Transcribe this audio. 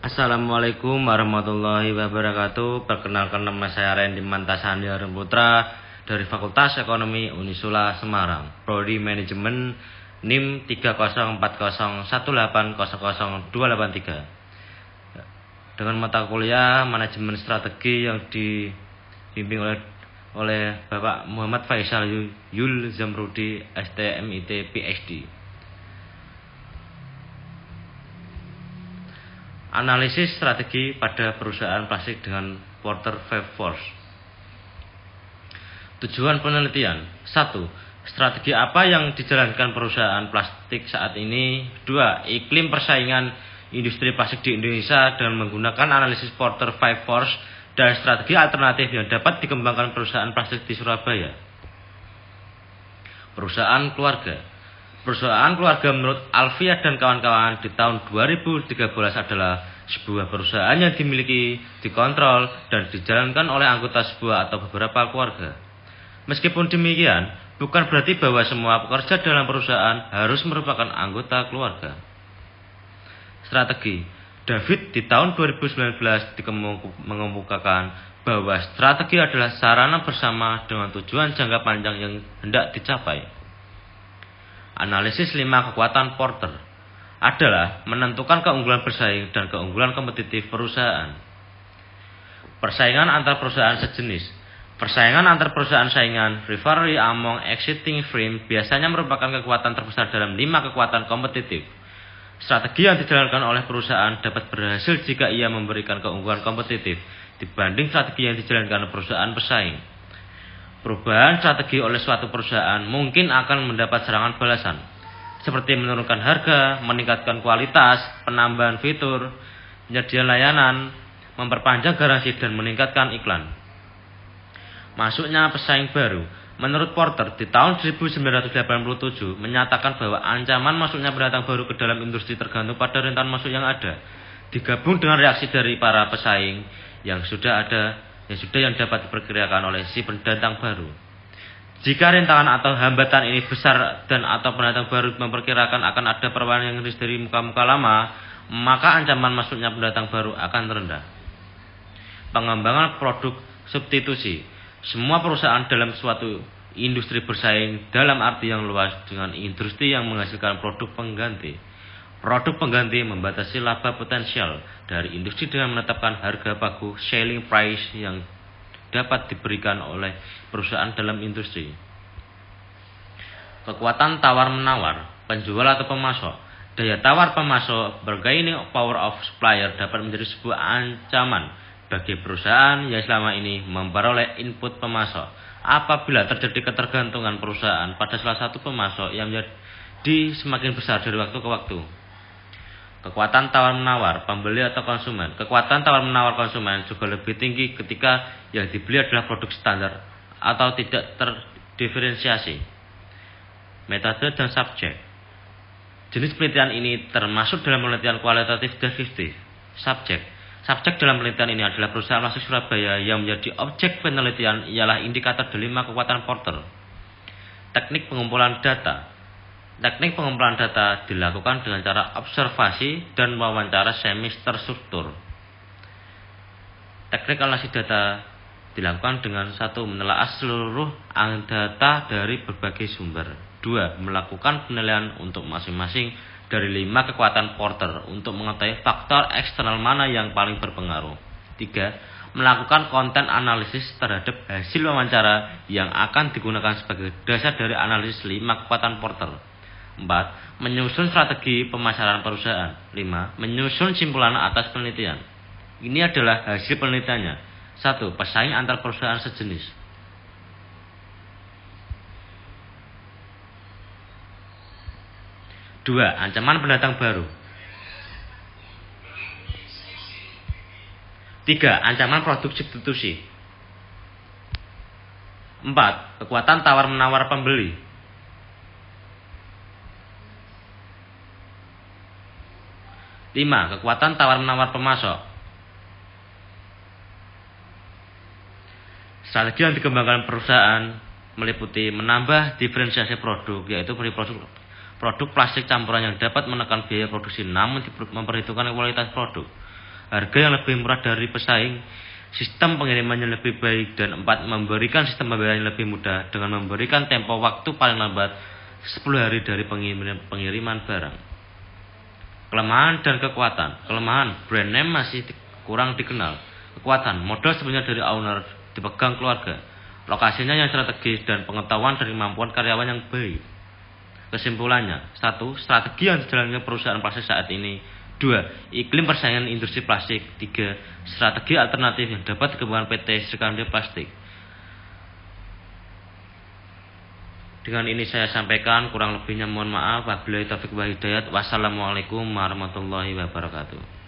Assalamualaikum warahmatullahi wabarakatuh. Perkenalkan, nama saya Randy Mantasandi Harun Putra dari Fakultas Ekonomi Unisula Semarang, Prodi Manajemen, NIM 30401080283 dengan mata kuliah Manajemen Strategi yang dibimbing oleh Bapak Muhammad Faisal Yul Zamrudi, STMIT PhD. Analisis strategi pada perusahaan plastik dengan Porter 5 Force. Tujuan penelitian: 1. Strategi apa yang dijalankan perusahaan plastik saat ini? 2. Iklim persaingan industri plastik di Indonesia dengan menggunakan analisis Porter 5 Force dan strategi alternatif yang dapat dikembangkan perusahaan plastik di Surabaya. Perusahaan keluarga. Perusahaan keluarga menurut Alfiah dan kawan-kawan di tahun 2013 adalah sebuah perusahaan yang dimiliki, dikontrol, dan dijalankan oleh anggota sebuah atau beberapa keluarga. Meskipun demikian, bukan berarti bahwa semua pekerja dalam perusahaan harus merupakan anggota keluarga. Strategi. David di tahun 2019 mengemukakan bahwa strategi adalah sarana bersama dengan tujuan jangka panjang yang hendak dicapai. Analisis 5 kekuatan Porter adalah menentukan keunggulan bersaing dan keunggulan kompetitif perusahaan. Persaingan antar perusahaan sejenis. Persaingan antar perusahaan saingan, rivalry among existing firms, biasanya merupakan kekuatan terbesar dalam 5 kekuatan kompetitif. Strategi yang dijalankan oleh perusahaan dapat berhasil jika ia memberikan keunggulan kompetitif dibanding strategi yang dijalankan perusahaan pesaing. Perubahan strategi oleh suatu perusahaan mungkin akan mendapat serangan balasan, seperti menurunkan harga, meningkatkan kualitas, penambahan fitur, penyediaan layanan, memperpanjang garansi, dan meningkatkan iklan. Masuknya pesaing baru. Menurut Porter, di tahun 1987 menyatakan bahwa ancaman masuknya pendatang baru ke dalam industri tergantung pada rentan masuk yang ada, digabung dengan reaksi dari para pesaing yang sudah yang dapat diperkirakan oleh si pendatang baru. Jika rintangan atau hambatan ini besar dan atau pendatang baru memperkirakan akan ada perlawanan yang nyaris dari muka-muka lama, maka ancaman masuknya pendatang baru akan rendah. Pengembangan produk substitusi. Semua perusahaan dalam suatu industri bersaing dalam arti yang luas dengan industri yang menghasilkan produk pengganti. Produk pengganti membatasi laba potensial dari industri dengan menetapkan harga pagu selling price yang dapat diberikan oleh perusahaan dalam industri. Kekuatan tawar-menawar, penjual atau pemasok. Daya tawar pemasok, bargaining power of supplier, dapat menjadi sebuah ancaman bagi perusahaan yang selama ini memperoleh input pemasok. Apabila terjadi ketergantungan perusahaan pada salah satu pemasok yang menjadi semakin besar dari waktu ke waktu. Kekuatan tawar-menawar, pembeli atau konsumen. Kekuatan tawar-menawar konsumen juga lebih tinggi ketika yang dibeli adalah produk standar atau tidak terdiferensiasi. Metode dan subjek. Jenis penelitian ini termasuk dalam penelitian kualitatif deskriptif. Subjek dalam penelitian ini adalah perusahaan plastik Surabaya yang menjadi objek penelitian ialah indikator dari 5 kekuatan Porter. Teknik pengumpulan data. Teknik pengumpulan data dilakukan dengan cara observasi dan wawancara semi terstruktur. Teknik analisis data dilakukan dengan 1. Menelaah seluruh data dari berbagai sumber. 2. Melakukan penilaian untuk masing-masing dari 5 kekuatan Porter untuk mengetahui faktor eksternal mana yang paling berpengaruh. 3. Melakukan konten analisis terhadap hasil wawancara yang akan digunakan sebagai dasar dari analisis 5 kekuatan Porter. 4. Menyusun strategi pemasaran perusahaan. 5. Menyusun simpulan atas penelitian. Ini adalah hasil penelitiannya. 1. Pesaing antar perusahaan sejenis. 2. Ancaman pendatang baru. 3. Ancaman produk substitusi. 4. Kekuatan tawar-menawar pembeli. 5. Kekuatan tawar-menawar pemasok. Strategi yang dikembangkan perusahaan meliputi menambah diferensiasi produk, yaitu beri produk plastik campuran yang dapat menekan biaya produksi namun memperhitungkan kualitas produk. harga yang lebih murah dari pesaing, sistem pengirimannya lebih baik, dan 4. memberikan sistem pembayaran yang lebih mudah dengan memberikan tempo waktu paling lambat 10 hari dari pengiriman barang. Kelemahan dan kekuatan. Kelemahan, brand name masih kurang dikenal. Kekuatan, modal sebenarnya dari owner, dipegang keluarga. Lokasinya yang strategis dan pengetahuan dari kemampuan karyawan yang baik. Kesimpulannya, 1. Strategi yang dijalankan perusahaan plastik saat ini. 2. Iklim persaingan industri plastik. 3. Strategi alternatif yang dapat dikembangkan PT Srikandi Plastik. Dengan ini saya sampaikan, kurang lebihnya mohon maaf. Wabillahi taufiq wal hidayah. Wassalamualaikum warahmatullahi wabarakatuh.